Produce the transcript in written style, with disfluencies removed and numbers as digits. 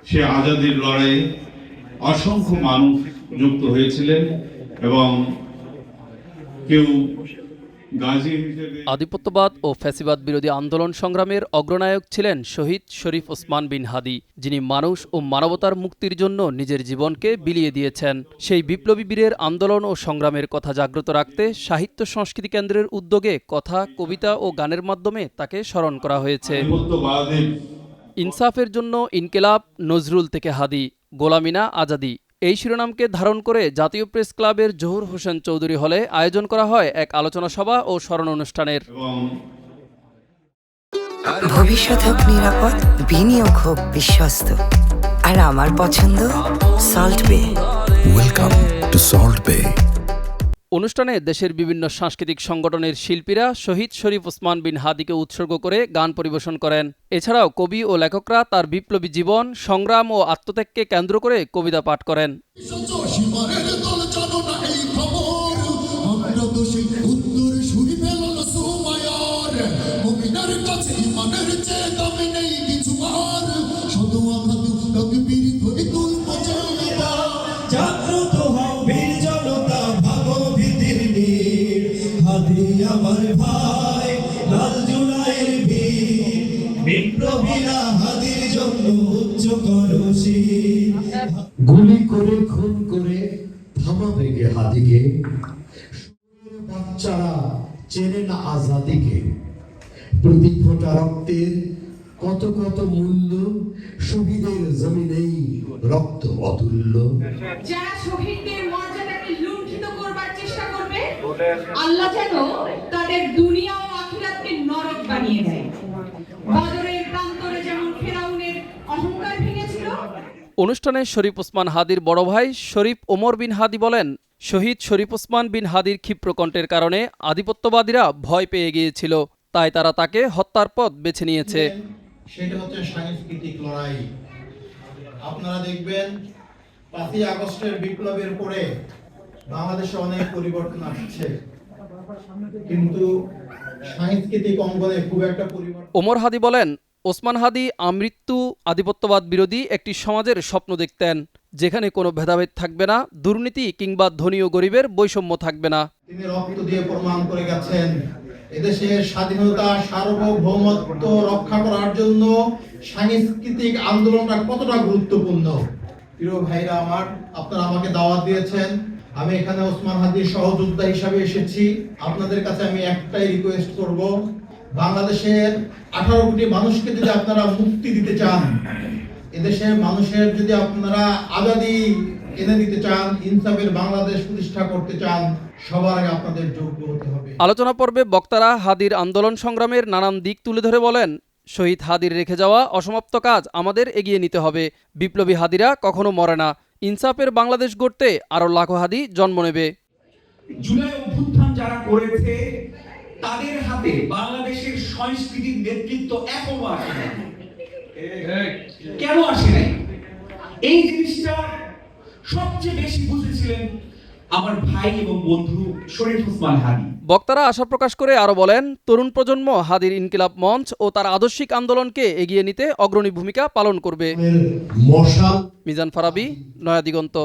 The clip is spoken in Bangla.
সে আজাদির লড়াইয়ে অসংখ্য মানুষ যুক্ত হয়েছিলেন এবং কেউ গাজী হিসেবে। আধিপত্যবাদ ও ফ্যাসিবাদ বিরোধী আন্দোলন সংগ্রামের অগ্রনায়ক ছিলেন শহীদ শরীফ ওসমান বিন হাদী, যিনি মানুষ ও মানবতার মুক্তির জন্য নিজের জীবনকে বিলিয়ে দিয়েছেন। সেই বিপ্লবী বীরের আন্দোলন ও সংগ্রামের কথা জাগ্রত রাখতে সাহিত্য সংস্কৃতি কেন্দ্রের উদ্যোগে কথা, কবিতা ও গানের মাধ্যমে তাকে স্মরণ করা হয়েছে। ইনসাফের জন্য ইনকিলাব, নজরুল থেকে হাদী, গোলামিনা আজাদি এই শিরোনামকে ধারণ করে জাতীয় প্রেস ক্লাবের জহুর হোসেন চৌধুরী হলে আয়োজন করা হয় এক আলোচনা সভা ও স্মরণ অনুষ্ঠানের। ভবিষ্যৎ হোক নিরাপদ, বিনিয়োগ হোক বিশ্বস্ত, আর আমার পছন্দ সল্ট বে। ওয়েলকাম টু সল্ট বে। অনুষ্ঠানে দেশের বিভিন্ন সাংস্কৃতিক সংগঠনের শিল্পীরা শহীদ শরীফ ওসমান বিন হাদীকে উৎসর্গ করে গান পরিবেশন করেন। এছাড়াও কবি ও লেখকরা তার বিপ্লবী জীবন, সংগ্রাম ও আত্মত্যাগকে কেন্দ্র করে কবিতা পাঠ করেন। আমার ভাই লাল জুলাইয়ের বীর বিপ্লবীরা হাদীর জন্য উচ্চ করো শির। গুলি করে খুন করে থামাবে গে হাদীকে, বাচ্চারা চেনে না আজাদিকে। প্রতি ফোঁটা রক্তের কত কত মূল্য, শহীদের জমিনেই রক্ত অতুল্য। যারা শহীদদের মর্যাদাকে লুণ্ঠিত করবার চেষ্টা করবে, আল্লাহ যেন তাদের দুনিয়া ও আখিরাতকে নরক বানিয়ে দেয়। বদরের প্রান্তরে যেমন ফিরাউনের অহংকার ভেঙেছিল। অনুষ্ঠানে শরীফ ওসমান হাদীর বড় ভাই শরীফ ওমর বিন হাদী বলেন, শহীদ শরীফ ওসমান বিন হাদীর ক্ষিপ্র কণ্ঠের কারণে আধিপত্যবাদীরা ভয় পেয়ে গিয়েছিল, তাই তারা তাকে হত্যার পথ বেছে নিয়েছে। সেটা হচ্ছে সাংস্কৃতিক লড়াই। আপনারা দেখবেন 5ই আগস্টের বিপ্লবের পরে বাংলাদেশে অনেক পরিবর্তন আসছে, কিন্তু সাংস্কৃতিক অঙ্গনে খুব একটা পরিবর্তন। ওমর হাদী বলেন, ওসমান হাদী আমৃত্যু আধিপত্যবাদ বিরোধী একটি সমাজের স্বপ্ন দেখতেন, যেখানে কোনো ভেদাভেদ থাকবে না, দুর্নীতি কিংবা ধনী ও গরিবের বৈষম্য থাকবে না। তিনি রক্ত দিয়ে প্রমাণ করে গেছেন এদেশের স্বাধীনতা, সার্বভৌমত্ব রক্ষা করার জন্য সাংস্কৃতিক আন্দোলনটা কতটা গুরুত্বপূর্ণ। প্রিয় ভাইরা আমার, আপনারা আমাকে দাওয়াত দিয়েছেন, আমি এখানে ওসমান হাদীর সহযোদ্ধা হিসাবে এসেছি। আপনাদের কাছে আমি একটাই রিকোয়েস্ট করব, বাংলাদেশের 18 কোটি মানুষকে যদি আপনারা মুক্তি দিতে চান, এদেশের মানুষের যদি আপনারা আজাদি এনে দিতে চান, ইনসাফের বাংলাদেশ প্রতিষ্ঠা করতে চান, সবার আগে আপনাদের যোগ্য হতে হবে। আলোচনা পর্বে বক্তারা হাদীর আন্দোলন সংগ্রামের নানান দিক তুলে ধরে বলেন, শহীদ হাদীর রেখে যাওয়া অসমাপ্ত কাজ আমাদের এগিয়ে নিতে হবে। বিপ্লবী হাদীরা কখনো মরে না, ইনসাফের বাংলাদেশ গড়তে আরো লাখো হাদী জন্ম নেবে। জুলাই অভ্যুত্থান যারা করেছে তাদের হাতে বাংলাদেশের সংস্কৃতির নেতৃত্ব এখনো আসে নাই। কেন আসে নাই? এই জিনিসটা সবচেয়ে বেশি বুঝেছিলেন আমার ভাই এবং বন্ধু শরীফ ওসমান হাদী। বক্তারা আশা প্রকাশ করে আরো বলেন, তরুণ প্রজন্ম হাদীর ইনকিলাব মঞ্চ ও তার আদর্শিক আন্দোলনকে এগিয়ে নিতে অগ্রণী ভূমিকা পালন করবে। মশাল মিজান ফারাবি, নয়া দিগন্ত।